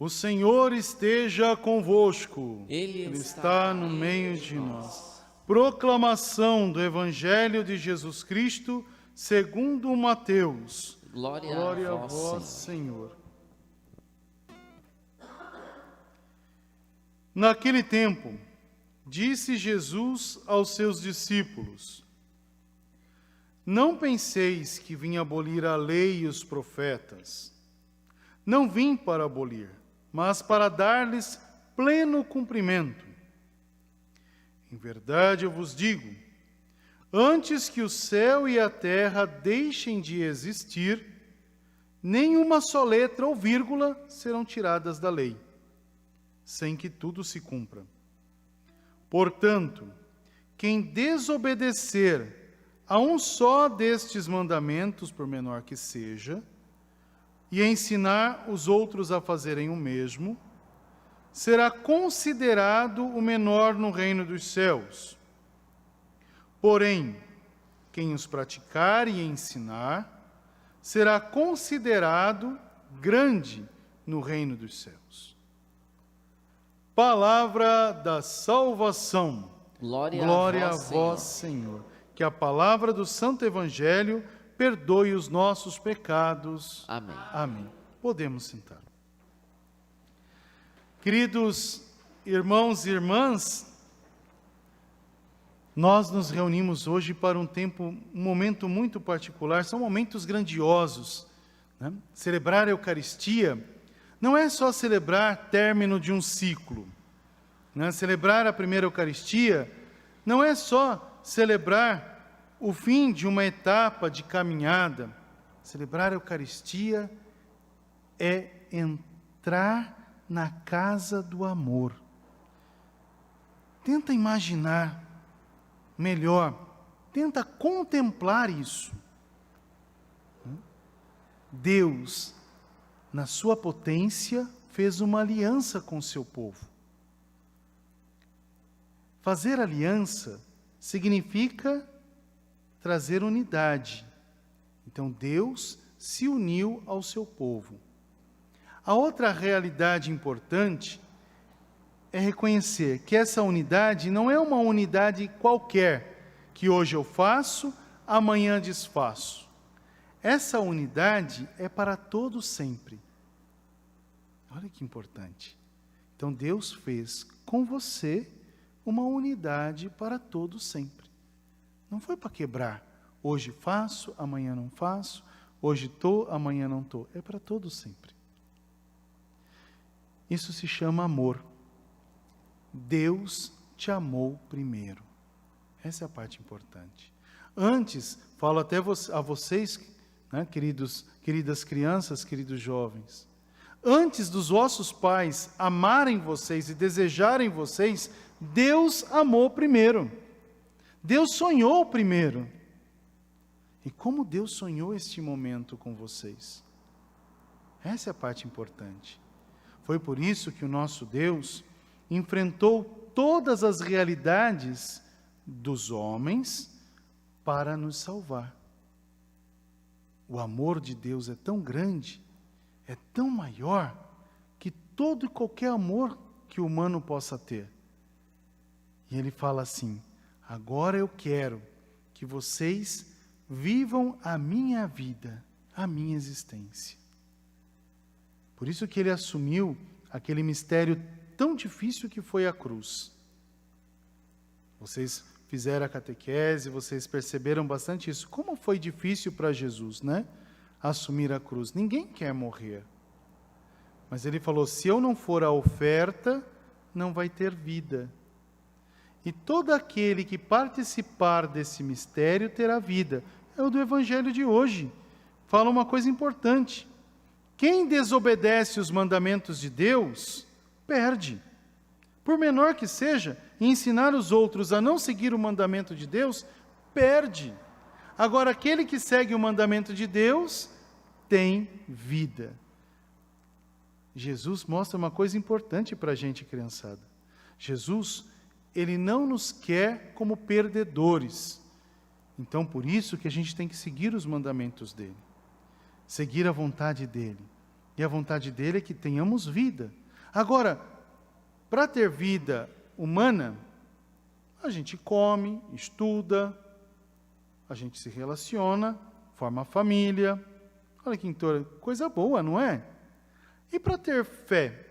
O Senhor esteja convosco. Ele está no meio de nós. Proclamação do Evangelho de Jesus Cristo, segundo Mateus. Glória Glória a vós, Senhor. Senhor. Naquele tempo, disse Jesus aos seus discípulos: Não penseis que vim abolir a lei e os profetas. Não vim para abolir, mas para dar-lhes pleno cumprimento. Em verdade eu vos digo, antes que o céu e a terra deixem de existir, nenhuma só letra ou vírgula serão tiradas da lei, sem que tudo se cumpra. Portanto, quem desobedecer a um só destes mandamentos, por menor que seja, e ensinar os outros a fazerem o mesmo, será considerado o menor no reino dos céus. Porém, quem os praticar e ensinar, será considerado grande no reino dos céus. Palavra da salvação. Glória a vós, Senhor. Que a palavra do Santo Evangelho perdoe os nossos pecados. Amém. Amém. Podemos sentar. Queridos irmãos e irmãs, nós nos reunimos hoje para um momento muito particular, são momentos grandiosos, né? Celebrar a Eucaristia não é só celebrar término de um ciclo, né? Celebrar a primeira Eucaristia não é só celebrar o fim de uma etapa de caminhada. Celebrar a Eucaristia é entrar na casa do amor. Tenta imaginar melhor, tenta contemplar isso. Deus, na sua potência, fez uma aliança com o seu povo. Fazer aliança significa trazer unidade. Então Deus se uniu ao seu povo. A outra realidade importante é reconhecer que essa unidade não é uma unidade qualquer, que hoje eu faço, amanhã desfaço. Essa unidade é para todos sempre. Olha que importante. Então Deus fez com você uma unidade para todos sempre. Não foi para quebrar. Hoje faço, amanhã não faço. Hoje estou, amanhã não estou. É para todos sempre. Isso se chama amor. Deus te amou primeiro. Essa é a parte importante. Antes, falo até a vocês, né, queridas crianças, queridos jovens. Antes dos vossos pais amarem vocês e desejarem vocês, Deus amou primeiro. Deus sonhou primeiro. E como Deus sonhou este momento com vocês? Essa é a parte importante. Foi por isso que o nosso Deus enfrentou todas as realidades dos homens para nos salvar. O amor de Deus é tão grande, é tão maior, que todo e qualquer amor que o humano possa ter. E ele fala assim: agora eu quero que vocês vivam a minha vida, a minha existência. Por isso que ele assumiu aquele mistério tão difícil que foi a cruz. Vocês fizeram a catequese, vocês perceberam bastante isso. Como foi difícil para Jesus, né? Assumir a cruz. Ninguém quer morrer. Mas ele falou: se eu não for a oferta, não vai ter vida. E todo aquele que participar desse mistério terá vida. É o do Evangelho de hoje. Fala uma coisa importante. Quem desobedece os mandamentos de Deus, perde. Por menor que seja, ensinar os outros a não seguir o mandamento de Deus, perde. Agora, aquele que segue o mandamento de Deus, tem vida. Jesus mostra uma coisa importante para a gente, criançada. Jesus, ele não nos quer como perdedores. Então, por isso que a gente tem que seguir os mandamentos dele. Seguir a vontade dele. E a vontade dele é que tenhamos vida. Agora, para ter vida humana, a gente come, estuda, a gente se relaciona, forma família. Olha que coisa boa, não é? E para ter fé,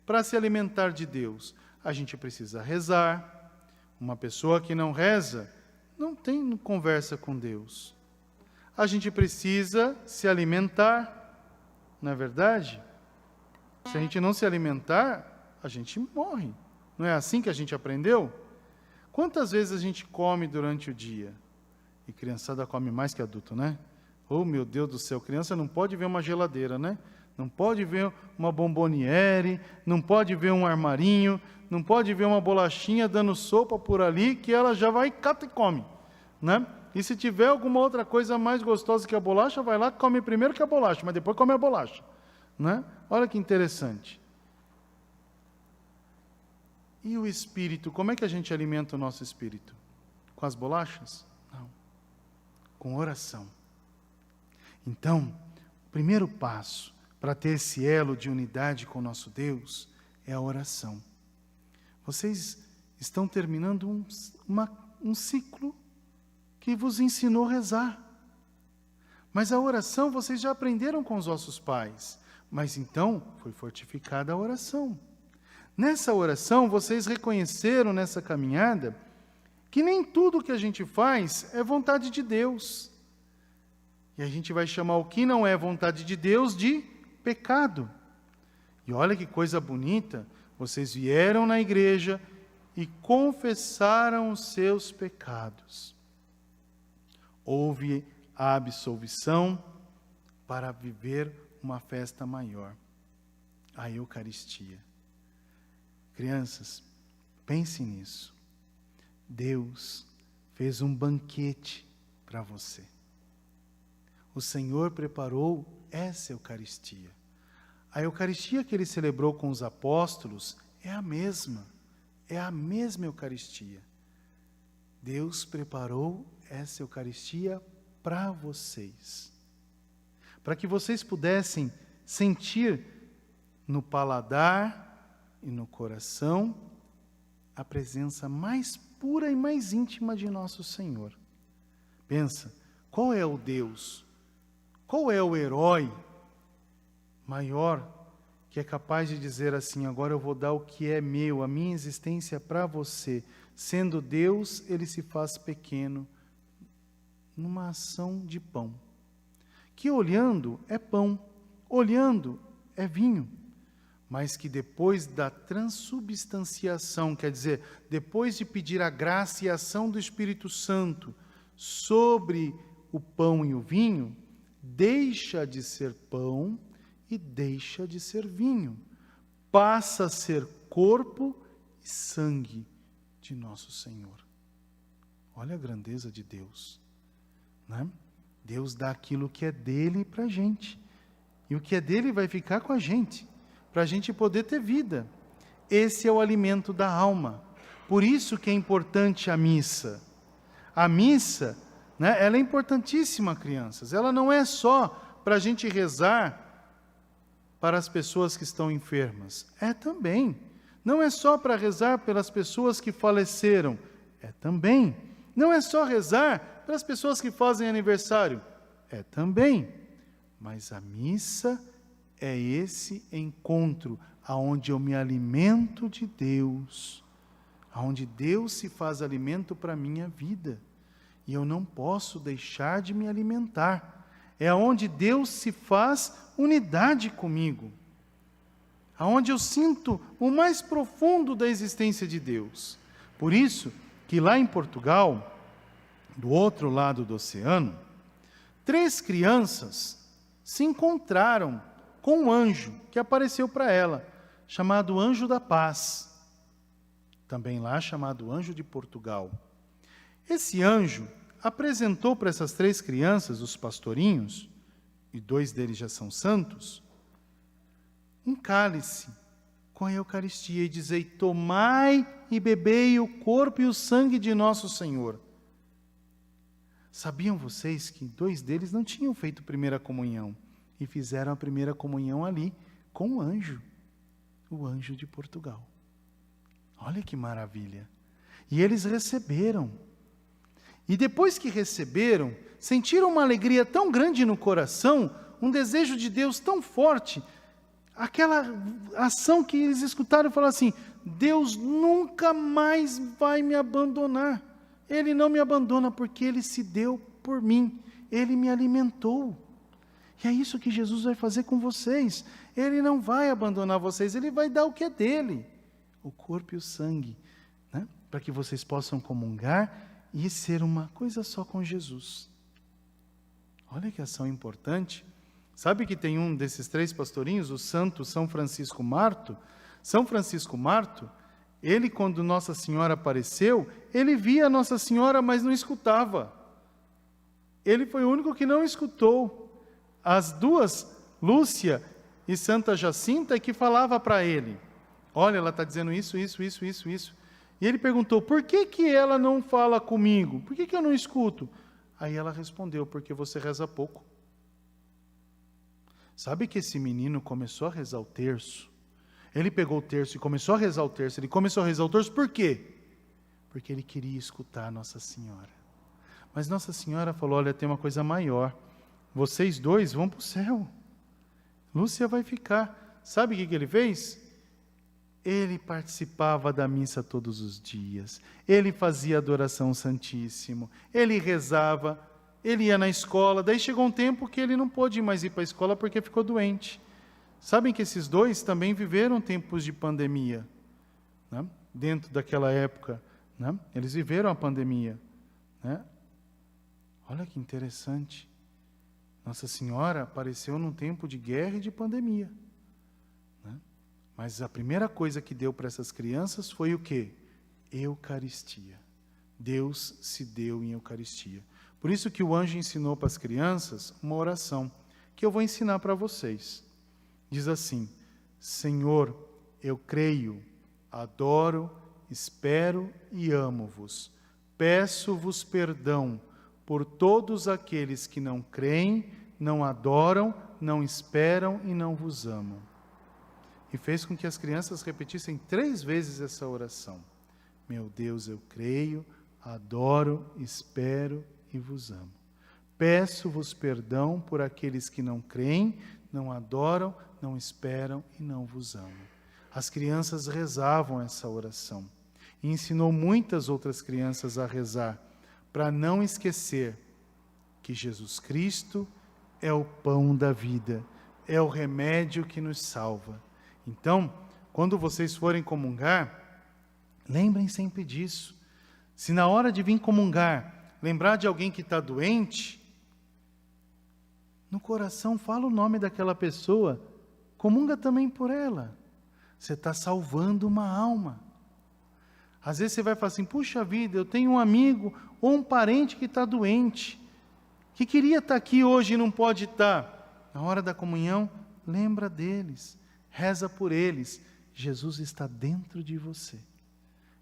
para se alimentar de Deus, a gente precisa rezar. Uma pessoa que não reza, não tem conversa com Deus. A gente precisa se alimentar, não é verdade? Se a gente não se alimentar, a gente morre. Não é assim que a gente aprendeu? Quantas vezes a gente come durante o dia? E criançada come mais que adulto, né? Oh, meu Deus do céu, criança não pode ver uma geladeira, né? Não pode ver uma bomboniere, não pode ver um armarinho, não pode ver uma bolachinha dando sopa por ali, que ela já vai, cata e come, né? E se tiver alguma outra coisa mais gostosa que a bolacha, vai lá, come primeiro que a bolacha, mas depois come a bolacha, né? Olha que interessante. E o espírito, como é que a gente alimenta o nosso espírito? Com as bolachas? Não. Com oração. Então, o primeiro passo para ter esse elo de unidade com o nosso Deus é a oração. Vocês estão terminando um ciclo que vos ensinou a rezar. Mas a oração vocês já aprenderam com os vossos pais. Mas então foi fortificada a oração. Nessa oração vocês reconheceram nessa caminhada que nem tudo que a gente faz é vontade de Deus. E a gente vai chamar o que não é vontade de Deus de pecado. E olha que coisa bonita, vocês vieram na igreja e confessaram os seus pecados. Houve a absolvição para viver uma festa maior, a Eucaristia. Crianças, pensem nisso. Deus fez um banquete para você. O Senhor preparou essa Eucaristia. A Eucaristia que ele celebrou com os apóstolos é a mesma Eucaristia. Deus preparou essa Eucaristia para vocês. Para que vocês pudessem sentir no paladar e no coração a presença mais pura e mais íntima de nosso Senhor. Pensa, qual é o Deus? Qual é o herói maior que é capaz de dizer assim, agora eu vou dar o que é meu, a minha existência para você. Sendo Deus, ele se faz pequeno numa ação de pão. Que olhando é pão, olhando é vinho. Mas que depois da transubstanciação, quer dizer, depois de pedir a graça e a ação do Espírito Santo sobre o pão e o vinho, deixa de ser pão e deixa de ser vinho. Passa a ser corpo e sangue de nosso Senhor. Olha a grandeza de Deus, né? Deus dá aquilo que é dele para a gente. E o que é dele vai ficar com a gente, para a gente poder ter vida. Esse é o alimento da alma. Por isso que é importante a missa. A missa, né, ela é importantíssima, crianças. Ela não é só para a gente rezar para as pessoas que estão enfermas. É também. Não é só para rezar pelas pessoas que faleceram. É também. Não é só rezar para as pessoas que fazem aniversário. É também. Mas a missa é esse encontro aonde eu me alimento de Deus, aonde Deus se faz alimento para a minha vida. E eu não posso deixar de me alimentar. É onde Deus se faz unidade comigo. Aonde eu sinto o mais profundo da existência de Deus. Por isso que lá em Portugal, do outro lado do oceano, 3 crianças se encontraram com um anjo que apareceu para ela, chamado Anjo da Paz. Também lá chamado Anjo de Portugal. Esse anjo apresentou para essas 3 crianças, os pastorinhos, e 2 deles já são santos, um cálice com a Eucaristia e dizei, tomai e bebei o corpo e o sangue de nosso Senhor. Sabiam vocês que 2 deles não tinham feito primeira comunhão? e fizeram a primeira comunhão ali com o anjo de Portugal. Olha que maravilha! E eles receberam. E depois que receberam, sentiram uma alegria tão grande no coração, um desejo de Deus tão forte, aquela ação que eles escutaram e falaram assim: Deus nunca mais vai me abandonar. Ele não me abandona porque Ele se deu por mim. Ele me alimentou. E é isso que Jesus vai fazer com vocês. Ele não vai abandonar vocês, Ele vai dar o que é dele. O corpo e o sangue, né? Para que vocês possam comungar e ser uma coisa só com Jesus. Olha que ação importante. Sabe que tem um desses 3 pastorinhos, o santo São Francisco Marto? São Francisco Marto, ele, quando Nossa Senhora apareceu, ele via Nossa Senhora, mas não escutava. Ele foi o único que não escutou. As 2, Lúcia e Santa Jacinta, que falava para ele: olha, ela está dizendo isso. E ele perguntou: por que ela não fala comigo? Por que eu não escuto? Aí ela respondeu: porque você reza pouco. Sabe que esse menino começou a rezar o terço? Ele pegou o terço e começou a rezar o terço. Ele começou a rezar o terço por quê? Porque ele queria escutar Nossa Senhora. Mas Nossa Senhora falou: olha, tem uma coisa maior. Vocês 2 vão para o céu. Lúcia vai ficar. Sabe o que ele fez? Ele participava da missa todos os dias. Ele fazia adoração ao Santíssimo. Ele rezava. Ele ia na escola. Daí chegou um tempo que ele não pôde mais ir para a escola porque ficou doente. Sabem que esses 2 também viveram tempos de pandemia, né? Dentro daquela época, né? Eles viveram a pandemia, né? Olha que interessante. Nossa Senhora apareceu num tempo de guerra e de pandemia, né? Mas a primeira coisa que deu para essas crianças foi o quê? Eucaristia. Deus se deu em Eucaristia. Por isso que o anjo ensinou para as crianças uma oração, que eu vou ensinar para vocês. Diz assim: Senhor, eu creio, adoro, espero e amo-vos. Peço-vos perdão por todos aqueles que não creem, não adoram, não esperam e não vos amam. E fez com que as crianças repetissem 3 vezes essa oração. Meu Deus, eu creio, adoro, espero e vos amo. Peço-vos perdão por aqueles que não creem, não adoram, não esperam e não vos amam. As crianças rezavam essa oração. E ensinou muitas outras crianças a rezar, para não esquecer que Jesus Cristo é o pão da vida, é o remédio que nos salva. Então, quando vocês forem comungar, lembrem sempre disso. Se na hora de vir comungar, lembrar de alguém que está doente, no coração fala o nome daquela pessoa, comunga também por ela. Você está salvando uma alma. Às vezes você vai falar assim: puxa vida, eu tenho um amigo ou um parente que está doente, que queria estar aqui hoje e não pode estar. Na hora da comunhão, lembra deles, reza por eles. Jesus está dentro de você.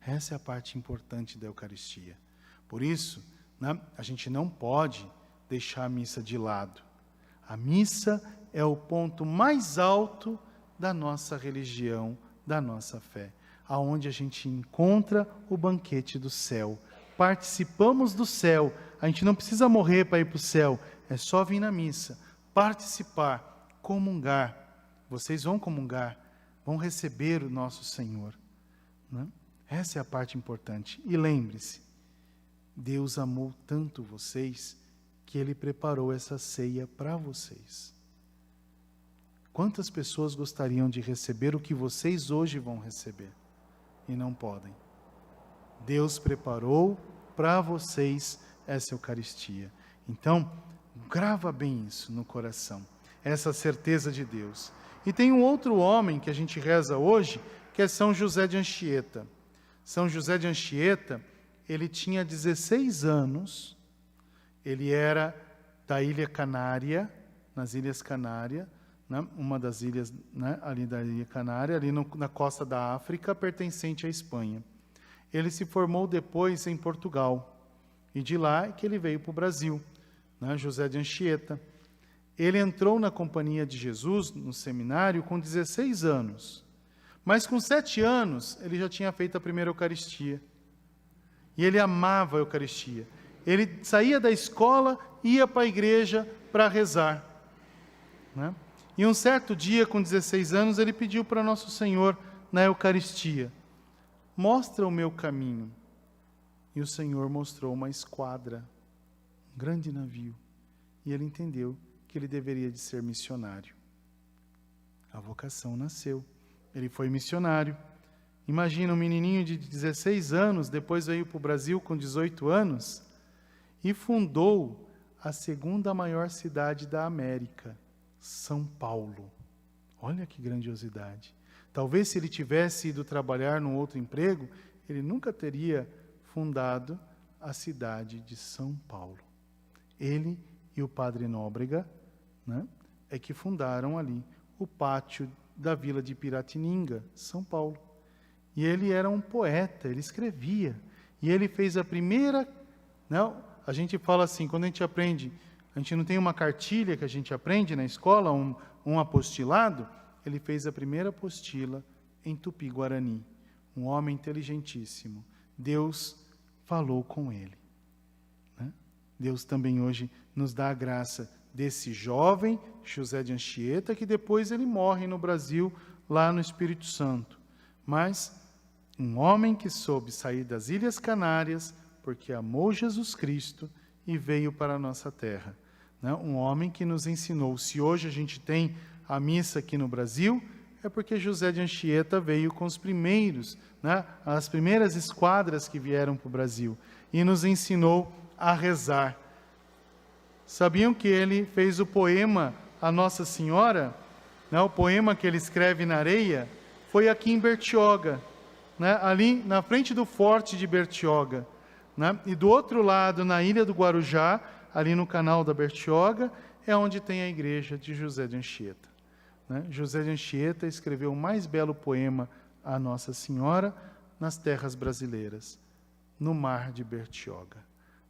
Essa é a parte importante da Eucaristia. Por isso, né, a gente não pode deixar a missa de lado. A missa é o ponto mais alto da nossa religião, da nossa fé, aonde a gente encontra o banquete do céu. Participamos do céu. A gente não precisa morrer para ir para o céu, é só vir na missa, participar, comungar. Vocês vão comungar, vão receber o nosso Senhor, né? Essa é a parte importante. E lembre-se, Deus amou tanto vocês que Ele preparou essa ceia para vocês. Quantas pessoas gostariam de receber o que vocês hoje vão receber e não podem? Deus preparou para vocês essa Eucaristia. Então, grava bem isso no coração, essa certeza de Deus. E tem um outro homem que a gente reza hoje, que é São José de Anchieta. São José de Anchieta, ele tinha 16 anos, ele era da Ilha Canária, nas Ilhas Canárias, né, uma das ilhas, né, ali da Ilha Canária, ali na costa da África, pertencente à Espanha. Ele se formou depois em Portugal, e de lá é que ele veio para o Brasil, né, José de Anchieta. Ele entrou na Companhia de Jesus, no seminário, com 16 anos. Mas com 7 anos, ele já tinha feito a primeira Eucaristia. E ele amava a Eucaristia. Ele saía da escola, ia para a igreja para rezar, né? E um certo dia, com 16 anos, ele pediu para Nosso Senhor, na Eucaristia, mostra o meu caminho. E o Senhor mostrou uma esquadra, um grande navio. E ele entendeu que ele deveria de ser missionário. A vocação nasceu. Ele foi missionário. Imagina um menininho de 16 anos, depois veio para o Brasil com 18 anos e fundou a segunda maior cidade da América, São Paulo. Olha que grandiosidade. Talvez se ele tivesse ido trabalhar num outro emprego, ele nunca teria fundado a cidade de São Paulo. Ele e o padre Nóbrega, né, é que fundaram ali o pátio da vila de Piratininga, São Paulo. E ele era um poeta, ele escrevia. E ele fez a primeira... Não, a gente fala assim, quando a gente aprende, a gente não tem uma cartilha que a gente aprende na escola, um apostilado, ele fez a primeira apostila em Tupi-Guarani. Um homem inteligentíssimo. Deus falou com ele, né? Deus também hoje nos dá a graça desse jovem, José de Anchieta, que depois ele morre no Brasil, lá no Espírito Santo. Mas um homem que soube sair das Ilhas Canárias, porque amou Jesus Cristo e veio para a nossa terra, né? Um homem que nos ensinou. Se hoje a gente tem a missa aqui no Brasil, é porque José de Anchieta veio com os primeiros, né, as primeiras esquadras que vieram para o Brasil, e nos ensinou a rezar. Sabiam que ele fez o poema A Nossa Senhora? Né, o poema que ele escreve na areia foi aqui em Bertioga, né, ali na frente do forte de Bertioga, né, e do outro lado, na ilha do Guarujá, ali no canal da Bertioga, é onde tem a igreja de José de Anchieta. Né? José de Anchieta escreveu o mais belo poema a Nossa Senhora nas terras brasileiras, no mar de Bertioga.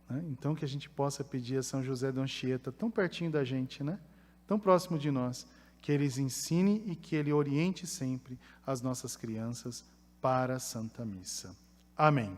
Né? Então, que a gente possa pedir a São José de Anchieta, tão pertinho da gente, né? Tão próximo de nós, que ele ensine e que ele oriente sempre as nossas crianças para a Santa Missa. Amém.